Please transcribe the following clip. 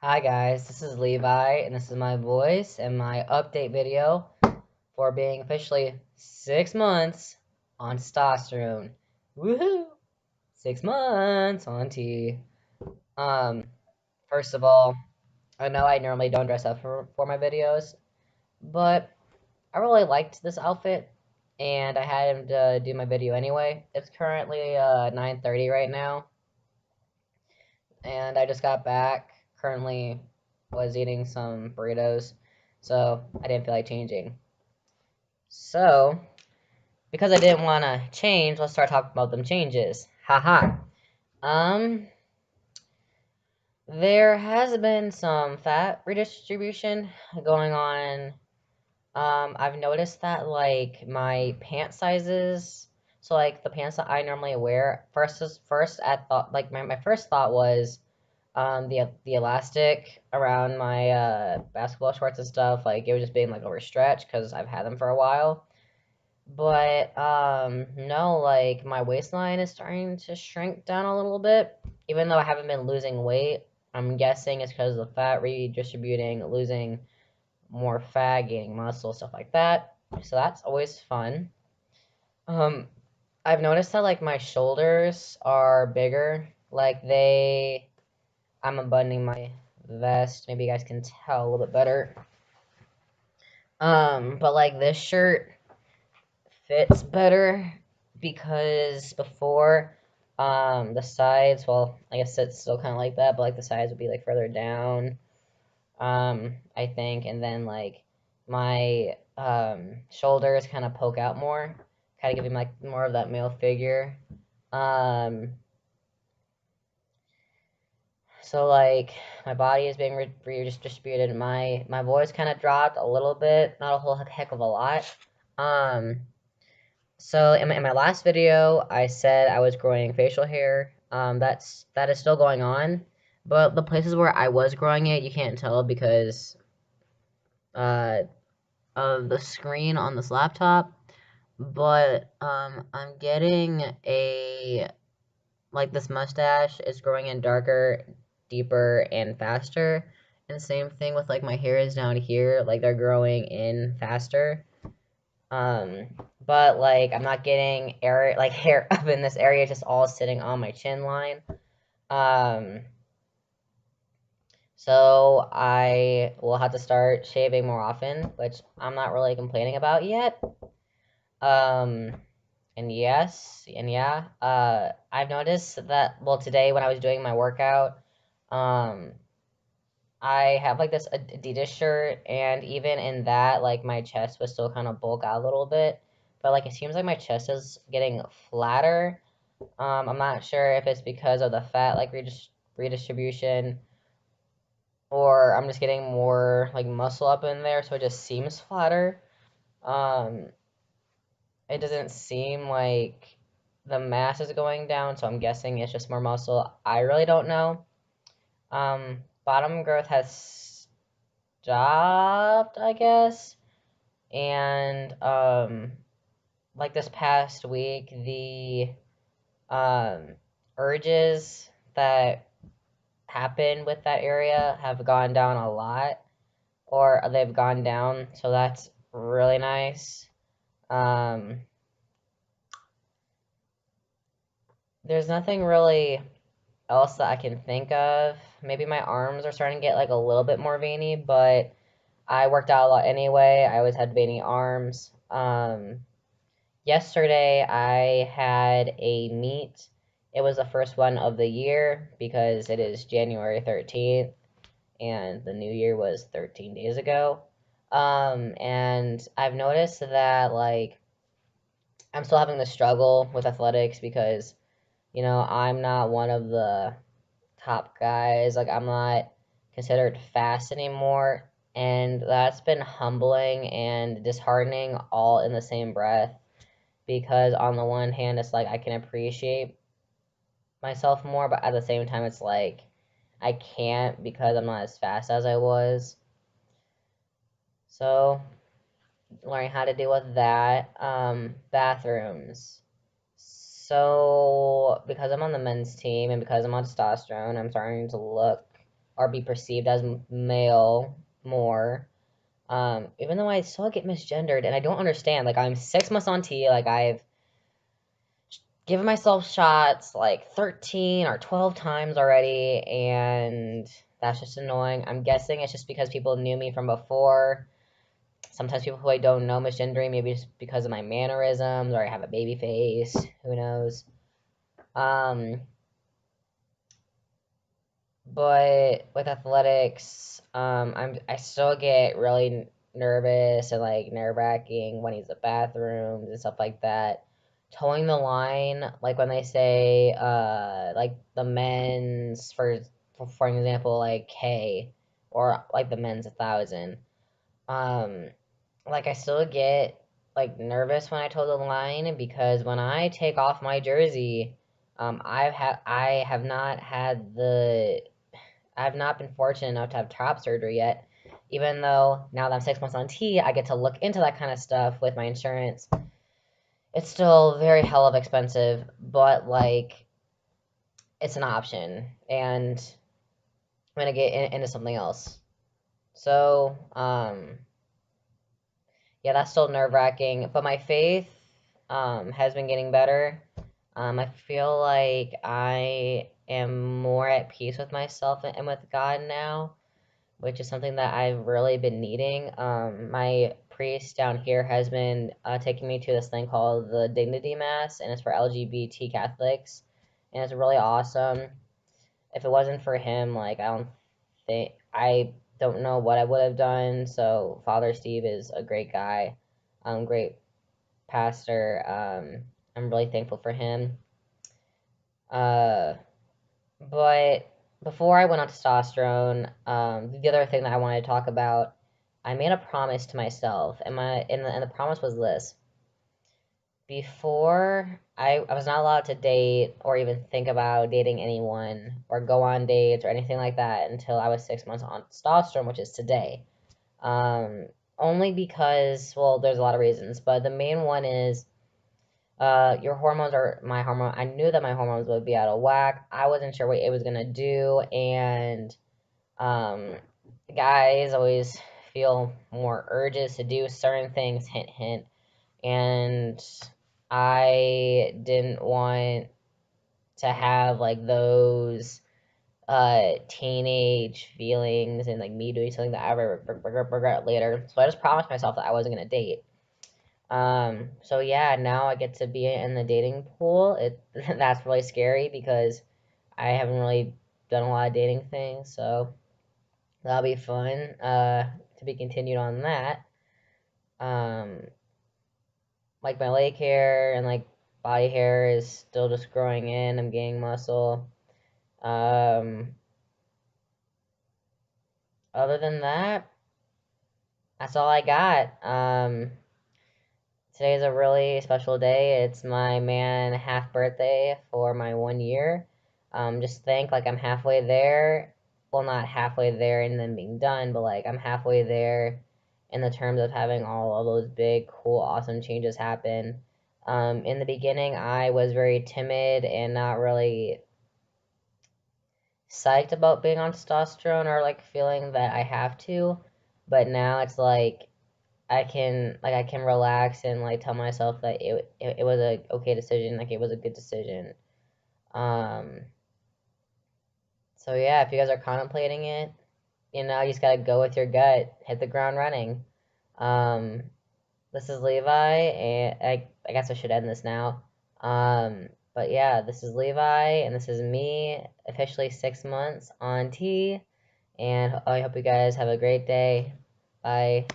Hi guys, this is Levi, and this is my voice and my update video for being officially 6 months on testosterone. Woohoo! 6 months on T. Um, First of all, I know I normally don't dress up for my videos, but I really liked this outfit, and I had him to do my video anyway. It's currently 9:30 right now, and I just got back. Currently was eating some burritos, so I didn't feel like changing. So, because I didn't want to change, let's start talking about them changes. Haha. Um, there has been some fat redistribution going on. I've noticed that like my pant sizes, so like the pants that I normally wear, first I thought like my first thought was the elastic around my basketball shorts and stuff, like it was just being like overstretched because I've had them for a while. But no, like my waistline is starting to shrink down a little bit, even though I haven't been losing weight. I'm guessing it's because of the fat redistributing, losing more fat, gaining muscle, stuff like that. So that's always fun. Um, I've noticed that like my shoulders are bigger. I'm unbuttoning my vest. Maybe you guys can tell a little bit better. But like this shirt fits better because before, the sides, well, I guess it's still kind of like that, but like the sides would be like further down, I think, and then like my shoulders kind of poke out more, kind of giving like more of that male figure. Um, So like my body is being redistributed. My voice kind of dropped a little bit, not a whole heck of a lot. Um, so in my last video, I said I was growing facial hair. That is still going on, but the places where I was growing it, you can't tell because uh of the screen on this laptop. But I'm getting a like this mustache is growing in darker, deeper, and faster. And same thing with like my hairs down here, like they're growing in faster. Um, but like I'm not getting air like hair up in this area, just all sitting on my chin line. Um, so I will have to start shaving more often, which I'm not really complaining about yet. Um, and yes, and yeah, I've noticed that, well, today when I was doing my workout, um, I have like this Adidas shirt, and even in that, like my chest was still kind of bulk out a little bit, but like it seems like my chest is getting flatter. I'm not sure if it's because of the fat like redistribution, or I'm just getting more like muscle up in there, so it just seems flatter. Um, it doesn't seem like the mass is going down, so I'm guessing it's just more muscle. I really don't know. Bottom growth has stopped, I guess. And like this past week, the um urges that happen with that area have gone down a lot, or they've gone down, so that's really nice. Um, there's nothing really else that I can think of. Maybe my arms are starting to get like a little bit more veiny, but I worked out a lot anyway. I always had veiny arms. Yesterday I had a meet. It was the first one of the year because it is January 13th and the new year was 13 days ago. And I've noticed that like I'm still having the struggle with athletics because, I'm not one of the top guys. Like I'm not considered fast anymore, and that's been humbling and disheartening all in the same breath. Because on the one hand, it's like I can appreciate myself more, but at the same time, it's like I can't because I'm not as fast as I was. So learning how to deal with that. Bathrooms. So because I'm on the men's team and because I'm on testosterone, I'm starting to look or be perceived as male more. Even though I still get misgendered and I don't understand. Like I'm 6 months on T, like I've given myself shots like 13 or 12 times already, and that's just annoying. I'm guessing it's just because people knew me from before. Sometimes people who I don't know misgendering, maybe just because of my mannerisms or I have a baby face. Who knows? Um, but with athletics, I still get really nervous and like nerve wracking when he's at bathrooms and stuff like that. Towing the line, like when they say like the men's for example like K or like the men's 1,000. Um, like I still get like nervous when I toe the line because when I take off my jersey, I have not had the I've not been fortunate enough to have top surgery yet. Even though now that I'm 6 months on T, I get to look into that kind of stuff with my insurance. It's still very hell of expensive, but like it's an option, and I'm gonna get into something else. So, yeah, that's still nerve wracking, but my faith has been getting better. I feel like I am more at peace with myself and with God now, which is something that I've really been needing. My priest down here has been taking me to this thing called the Dignity Mass, and it's for LGBT Catholics, and it's really awesome. If it wasn't for him, like I don't know what I would have done. So Father Steve is a great guy, great pastor. I'm really thankful for him. Uh, but before I went on testosterone, the other thing that I wanted to talk about, I made a promise to myself, and the promise was this: before I was not allowed to date or even think about dating anyone or go on dates or anything like that until I was 6 months on testosterone, which is today. Um, Only because, well, there's a lot of reasons, but the main one is your hormones are my hormone. I knew that my hormones would be out of whack. I wasn't sure what it was gonna do, and um, guys always feel more urges to do certain things. Hint, hint. And I didn't want to have like those teenage feelings and like me doing something that I regret later. So I just promised myself that I wasn't gonna date. So yeah, now I get to be in the dating pool. That's really scary because I haven't really done a lot of dating things, so that'll be fun. To be continued on that. Um, like my leg hair and like body hair is still just growing in. I'm gaining muscle. Um, Other than that, that's all I got. Today is a really special day. It's my man half birthday for my 1 year. Just think like I'm halfway there. Well, not halfway there and then being done, but like I'm halfway there in the terms of having all of those big, cool, awesome changes happen. In the beginning, I was very timid and not really psyched about being on testosterone or like feeling that I have to, but now it's like I can relax and like tell myself that it was a okay decision, like it was a good decision. Um, so yeah, if you guys are contemplating it, you just gotta go with your gut, hit the ground running. Um, this is Levi, and I guess I should end this now. But yeah, this is Levi, and this is me, officially 6 months on T, and I hope you guys have a great day. Bye.